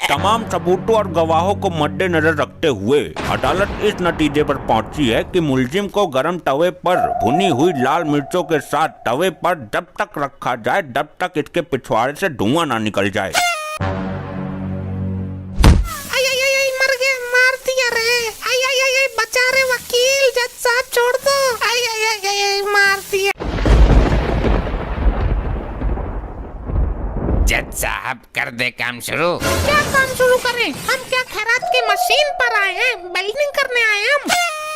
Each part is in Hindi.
तमाम सबूतों और गवाहों को मद्देनजर रखते हुए अदालत इस नतीजे पर पहुंची है कि मुलजिम को गरम तवे पर भुनी हुई लाल मिर्चों के साथ तवे पर जब तक रखा जाए जब तक इसके पिछवाड़े से धुआं ना निकल जाए। मर गया, मार दिया रे। बचा रे वकील, जज साहब छोड़ दो। मार दिया। जज साहब कर दे काम शुरू। क्या काम शुरू करें? हम क्या खैरात की मशीन पर आए हैं? वेल्डिंग करने आए हैं हम।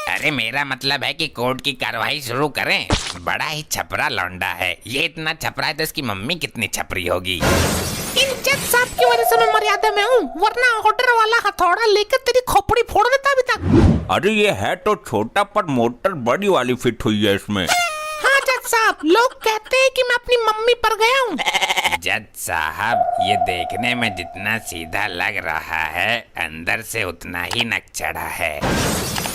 अरे मेरा मतलब है कि कोर्ट की कार्रवाई शुरू करें। बड़ा ही छपरा लौंडा है ये, इतना छपरा है तो इसकी मम्मी कितनी छपरी होगी। इन जज साहब की वजह से मैं मर्यादा में हूँ, वरना ऑर्डर वाला हथौड़ा लेकर तेरी खोपड़ी फोड़ देता अभी तक। अरे ये है तो छोटा पर मोटर बड़ी वाली फिट हुई है इसमें। हाँ जज साहब, लोग कहते हैं कि मैं अपनी मम्मी पर गया हूँ। जज साहब ये देखने में जितना सीधा लग रहा है अंदर से उतना ही नकचढ़ा है।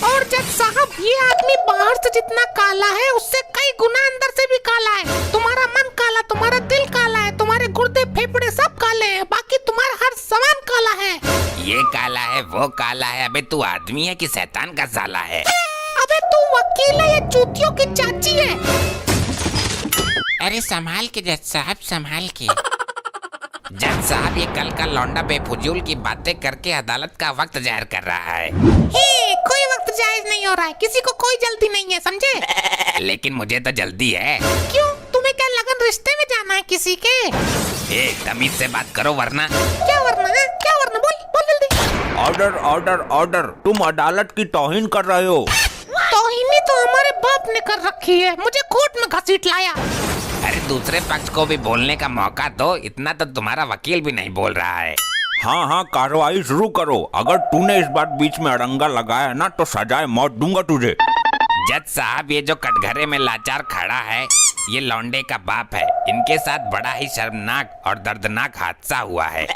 और जज साहब ये आदमी बाहर से जितना काला है उससे कई गुना अंदर से भी काला है। तुम्हारा मन काला, तुम्हारा दिल काला है, तुम्हारे गुर्दे फेफड़े सब काले हैं, बाकी तुम्हारा हर सामान काला है। ये काला है वो काला है। अबे तू आदमी है कि शैतान का साला है? अबे तू वकील है या चूतियों की चाची है? अरे संभाल के जज साहब, संभाल के। जज साहब ये कल का लौंडा बेफुजूल की बातें करके अदालत का वक्त जाहिर कर रहा है। कोई वक्त जायज नहीं हो रहा है, किसी को कोई जल्दी नहीं है, समझे? लेकिन मुझे तो जल्दी है। क्यों, तुम्हें क्या लगन रिश्ते में जाना है किसी के? तमीज से बात करो वरना। क्या वरना है? क्या वरना? बोल जल्दी। ऑर्डर ऑर्डर ऑर्डर, तुम अदालत की तौहीन कर रहे हो। तौहीनी तो हमारे बाप ने कर रखी है, मुझे कोर्ट में घसीट लाया। अरे दूसरे पक्ष को भी बोलने का मौका दो, इतना तो तुम्हारा वकील भी नहीं बोल रहा है। हाँ हाँ कार्रवाई शुरू करो। अगर तूने इस बार बीच में अड़ंगा लगाया ना तो सजाए मौत दूंगा तुझे। जज साहब ये जो कटघरे में लाचार खड़ा है ये लौंडे का बाप है। इनके साथ बड़ा ही शर्मनाक और दर्दनाक हादसा हुआ है।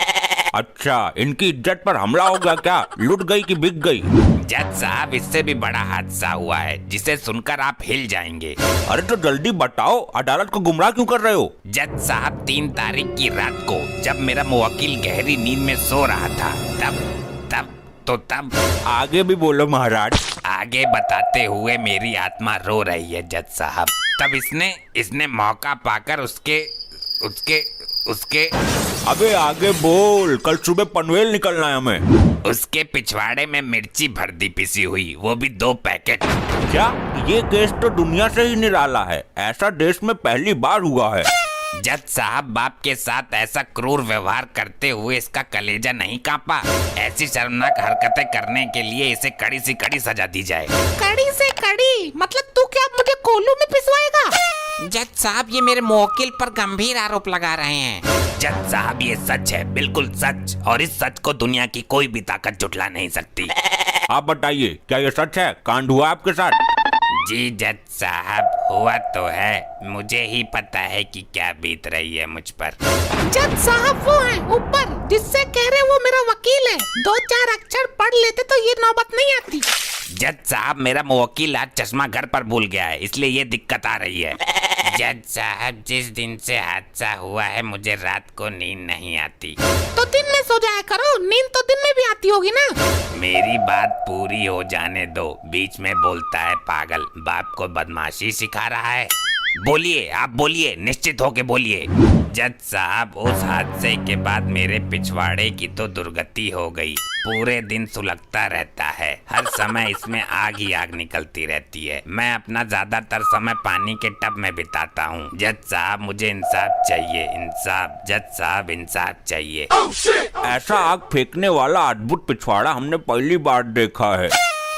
अच्छा, इनकी इज्जत पर हमला हो गया क्या? लुट गई कि बिक गई? जज साहब इससे भी बड़ा हादसा हुआ है जिसे सुनकर आप हिल जाएंगे। अरे तो जल्दी बताओ, अदालत को गुमराह क्यों कर रहे हो? जज साहब 3 तारीख की रात को जब मेरा मुवक्किल गहरी नींद में सो रहा था तब आगे भी बोलो महाराज। आगे बताते हुए मेरी आत्मा रो रही है जज साहब। तब इसने मौका पाकर उसके अबे आगे बोल, कल सुबह पनवेल निकलना है हमें। उसके पिछवाड़े में मिर्ची भर दी पिसी हुई, वो भी 2 पैकेट। क्या ये केस तो दुनिया से ही निराला है, ऐसा देश में पहली बार हुआ है। जज साहब बाप के साथ ऐसा क्रूर व्यवहार करते हुए इसका कलेजा नहीं कांपा। ऐसी शर्मनाक हरकतें करने के लिए इसे कड़ी से कड़ी सजा दी जाए। कड़ी से कड़ी मतलब तू क्या मुझे कोल्हू में पिसवाएगा? जज साहब ये मेरे मुवक्किल पर गंभीर आरोप लगा रहे हैं। जज साहब ये सच है, बिल्कुल सच, और इस सच को दुनिया की कोई भी ताकत झुठला नहीं सकती। आप बताइए, क्या ये सच है? कांड हुआ आपके साथ? जी जज साहब हुआ तो है, मुझे ही पता है कि क्या बीत रही है मुझ पर। जज साहब वो है ऊपर जिससे कह रहे वो मेरा वकील है, 2-4 अक्षर पढ़ लेते तो ये नौबत नहीं आती। जज साहब मेरा मुवक्किल आज चश्मा घर पर भूल गया है, इसलिए ये दिक्कत आ रही है। जज साहब जिस दिन से हादसा हुआ है मुझे रात को नींद नहीं आती। तो दिन में सो जाया करो, नींद तो दिन में भी आती होगी ना। मेरी बात पूरी हो जाने दो, बीच में बोलता है पागल। बाप को बदमाशी सिखा रहा है। बोलिए, आप बोलिए, निश्चित होके बोलिए। जज साहब उस हादसे के बाद मेरे पिछवाड़े की तो दुर्गति हो गई। पूरे दिन सुलगता रहता है, हर समय इसमें आग ही आग निकलती रहती है। मैं अपना ज्यादातर समय पानी के टब में बिताता हूँ। जज साहब मुझे इंसाफ चाहिए, इंसाफ। जज साहब इंसाफ चाहिए। ऐसा आग फेंकने वाला अद्भुत पिछवाड़ा हमने पहली बार देखा है।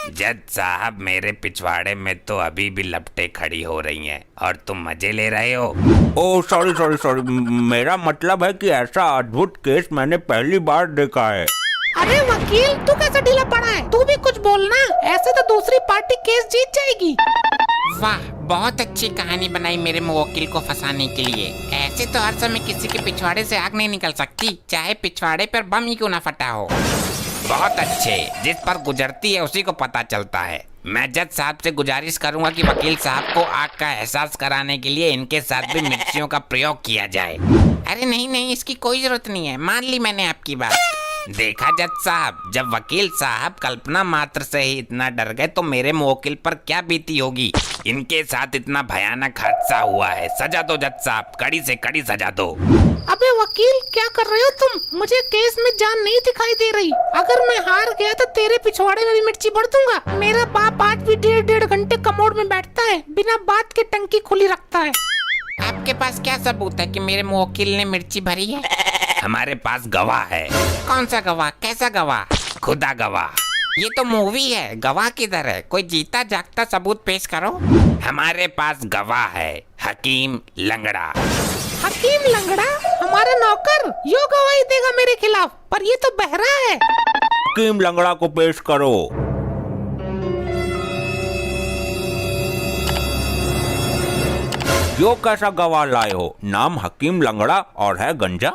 जज साहब मेरे पिछवाड़े में तो अभी भी लपटें खड़ी हो रही हैं और तुम मजे ले रहे हो। ओह सॉरी, मेरा मतलब है कि ऐसा अद्भुत केस मैंने पहली बार देखा है। अरे वकील तू कैसे ढीला पड़ा है? तू भी कुछ बोलना, ऐसे तो दूसरी पार्टी केस जीत जाएगी। वाह, बहुत अच्छी कहानी बनाई मेरे मुवक्किल को फंसाने के लिए। ऐसे तो हर समय किसी के पिछवाड़े से आग नहीं निकल सकती, चाहे पिछवाड़े पर बम ही क्यों ना फटा हो। बहुत अच्छे, जिस पर गुजरती है उसी को पता चलता है। मैं जज साहब से गुजारिश करूंगा कि वकील साहब को आग का एहसास कराने के लिए इनके साथ भी मिर्चियों का प्रयोग किया जाए। अरे नहीं, इसकी कोई जरूरत नहीं है, मान ली मैंने आपकी बात। देखा जज साहब, जब वकील साहब कल्पना मात्र से ही इतना डर गए तो मेरे मुवक्किल पर क्या बीती होगी। इनके साथ इतना भयानक हादसा हुआ है। सजा दो जज साहब, कड़ी से कड़ी सजा दो। अबे वकील क्या कर रहे हो तुम? मुझे केस में जान नहीं दिखाई दे रही। अगर मैं हार गया तो तेरे पिछवाड़े में भी मिर्ची भर दूंगा। मेरा बाप आज भी 1.5 घंटे कमोड में बैठता है, बिना बात के टंकी खुली रखता है। आपके पास क्या सबूत है कि मेरे मुवक्किल ने मिर्ची भरी है? हमारे पास गवाह है। कौन सा गवाह? कैसा गवाह? खुदा गवाह। ये तो मूवी है, गवाह किधर है? कोई जीता जागता सबूत पेश करो। हमारे पास गवाह है, हकीम लंगड़ा। हकीम लंगड़ा हमारा नौकर यो गवाही देगा मेरे खिलाफ, पर ये तो बहरा है। हकीम लंगड़ा को पेश करो। यो कैसा गवाह लाए हो? नाम हकीम लंगड़ा और है गंजा।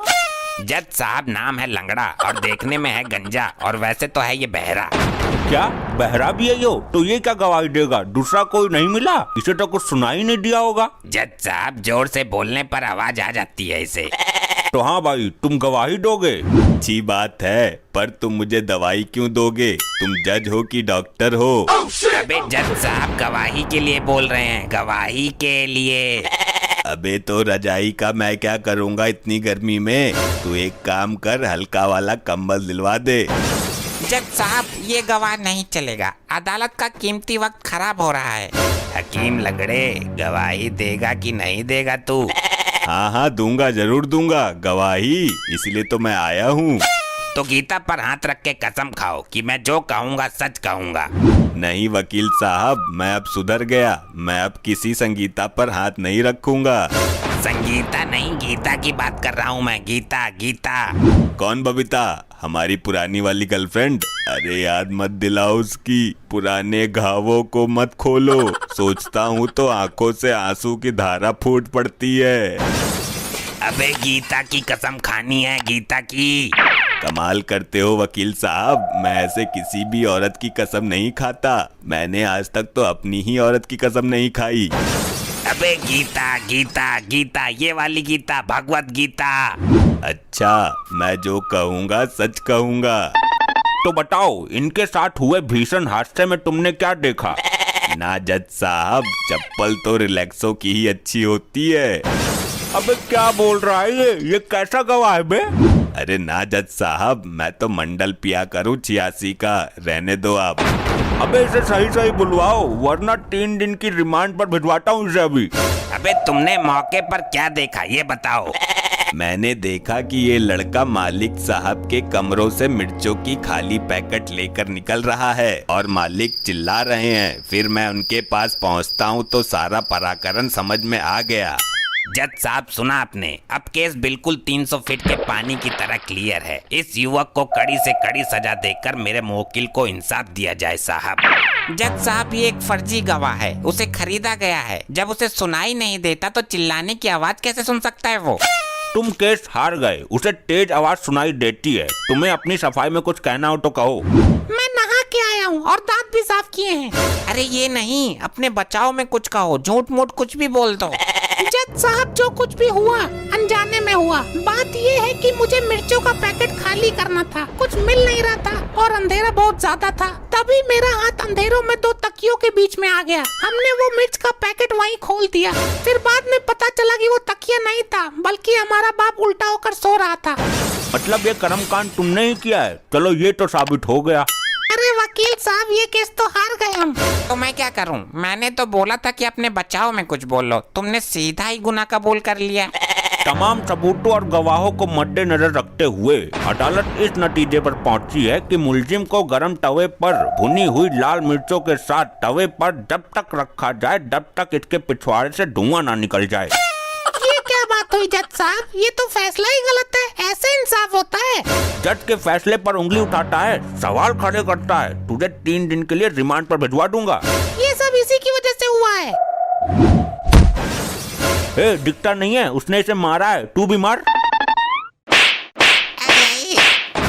जज साहब नाम है लंगड़ा और देखने में है गंजा, और वैसे तो है ये बहरा। क्या बहरा भी है यो? तो ये क्या गवाही देगा? दूसरा कोई नहीं मिला? इसे तो कुछ सुनाई नहीं दिया होगा। जज साहब जोर से बोलने पर आवाज आ जाती है इसे। तो हाँ भाई, तुम गवाही दोगे? अच्छी बात है, पर तुम मुझे दवाई क्यों दोगे? तुम जज हो कि डॉक्टर हो? अबे जज साहब गवाही के लिए बोल रहे हैं, गवाही के लिए। अबे तो रजाई का मैं क्या करूँगा इतनी गर्मी में? तू एक काम कर, हल्का वाला कंबल दिलवा दे। जज साहब ये गवाह नहीं चलेगा, अदालत का कीमती वक्त खराब हो रहा है। हकीम लंगड़े गवाही देगा कि नहीं देगा तू? हाँ हाँ दूंगा, जरूर दूंगा गवाही, इसलिए तो मैं आया हूँ। तो गीता पर हाथ रख के कसम खाओ कि मैं जो कहूँगा सच कहूँगा। नहीं वकील साहब, मैं अब सुधर गया। मैं अब किसी संगीता पर हाथ नहीं रखूंगा। संगीता नहीं, गीता की बात कर रहा हूँ मैं। गीता गीता। कौन बबीता? हमारी पुरानी वाली गर्लफ्रेंड? अरे याद मत दिलाओ उसकी। पुराने घावों को मत खोलो। सोचता हूँ तो आंखों से आंसू की धारा फूट पड़ती है। अबे गीता की कसम खानी है, गीता की। कमाल करते हो वकील साहब, मैं ऐसे किसी भी औरत की कसम नहीं खाता। मैंने आज तक तो अपनी ही औरत की कसम नहीं खाई। अबे गीता गीता गीता, ये वाली गीता, भगवत गीता। अच्छा, मैं जो कहूँगा सच कहूँगा। तो बताओ, इनके साथ हुए भीषण हादसे में तुमने क्या देखा? ना जज साहब, चप्पल तो रिलैक्सो की ही अच्छी होती है। अबे क्या बोल रहा है ये कैसा गवाह है बे? अरे ना जज साहब, मैं तो मंडल पिया करूँ 86 का। रहने दो आप। अबे इसे सही सही बुलवाओ, वरना 3 दिन की रिमांड पर भिजवाता हूँ इसे अभी। अबे तुमने मौके पर क्या देखा ये बताओ। मैंने देखा कि ये लड़का मालिक साहब के कमरों से मिर्चों की खाली पैकेट लेकर निकल रहा है और मालिक चिल्ला रहे हैं। फिर मैं उनके पास पहुंचता हूं तो सारा पराक्रम समझ में आ गया। जज साहब सुना आपने, अब केस बिल्कुल 300 फीट के पानी की तरह क्लियर है। इस युवक को कड़ी से कड़ी सजा देकर मेरे मुवक्किल को इंसाफ दिया जाए साहब। जज साहब ये एक फर्जी गवाह है, उसे खरीदा गया है। जब उसे सुनाई नहीं देता तो चिल्लाने की आवाज कैसे सुन सकता है वो? तुम केस हार गए, उसे तेज आवाज सुनाई देती है। तुम्हें अपनी सफाई में कुछ कहना हो तो कहो। मैं नहा के आया हूँ और दांत भी साफ किए हैं। अरे ये नहीं, अपने बचाव में कुछ कहो, झूठ मूठ कुछ भी बोल दो। जज साहब जो कुछ भी हुआ अनजाने में हुआ। बात ये है कि मुझे मिर्चों का पैकेट खाली करना था, कुछ मिल नहीं रहा था और अंधेरा बहुत ज्यादा था। तभी मेरा हाथ अंधेरों में 2 तकियों के बीच में आ गया। हमने वो मिर्च का पैकेट वहीं खोल दिया। फिर बाद में पता चला कि वो तकिया नहीं था, बल्कि हमारा बाप उल्टा होकर सो रहा था। मतलब ये कर्मकांड तुमने ही किया है? चलो ये तो साबित हो गया। अरे वकील साहब ये केस तो हार गए हम। तो मैं क्या करूं? मैंने तो बोला था कि अपने बचाव में कुछ बोलो, तुमने सीधा ही गुनाह कबूल कर लिया। तमाम सबूतों और गवाहों को मद्देनजर रखते हुए अदालत इस नतीजे पर पहुंची है कि मुलजिम को गरम तवे पर भुनी हुई लाल मिर्चों के साथ तवे पर जब तक रखा जाए जब तक इसके पिछवाड़े से धुआं ना निकल जाए। ये क्या बात हुई जज साहब? ये तो फैसला ही गलत है। ऐसे इंसाफ होता है? जज के फैसले पर उंगली उठाता है, सवाल खड़े करता है। तुझे 3 दिन के लिए रिमांड पर भिजवा दूंगा। ये सब इसी की वजह से हुआ है। ए, दिखता नहीं है? उसने इसे मारा है, तू भी मार।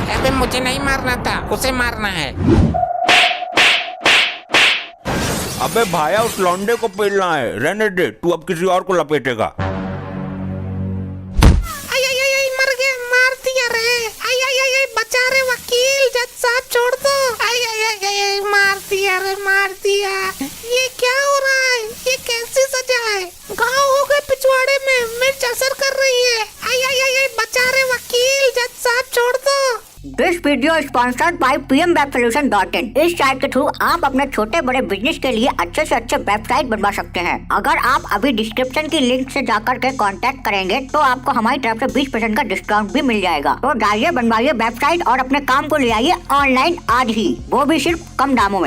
अबे मुझे नहीं मारना था, उसे मारना है। अबे भाया उस लौंडे को पेलना है, रहने दे, तू अब किसी और को लपेटेगा। आई आई आई आई मर गया, मार दिया रे। आई आई आई आई बच बचा रहे वकील, जज साहब छोड़ दो। आई आई आई आई, आई मार दिया रे, मार दिया। ये क्या हो रहा है? ये कैसी सजा है? घाव हो गए पिछवाड़े में, मिर्च असर कर रही है। आई आई आई आई, बचा रहे वकील, जज साहब छोड़ दो। This video sponsored by pmwebsolution.in। इस साइट के थ्रू आप अपने छोटे बड़े बिजनेस के लिए अच्छे से अच्छे वेबसाइट बनवा सकते हैं। अगर आप अभी डिस्क्रिप्शन की लिंक से जाकर के कांटेक्ट करेंगे तो आपको हमारी तरफ से 20% का डिस्काउंट भी मिल जाएगा। तो जाइए, बनवाइए वेबसाइट और अपने काम को ले आइए ऑनलाइन आज ही, वो भी सिर्फ कम दामों में।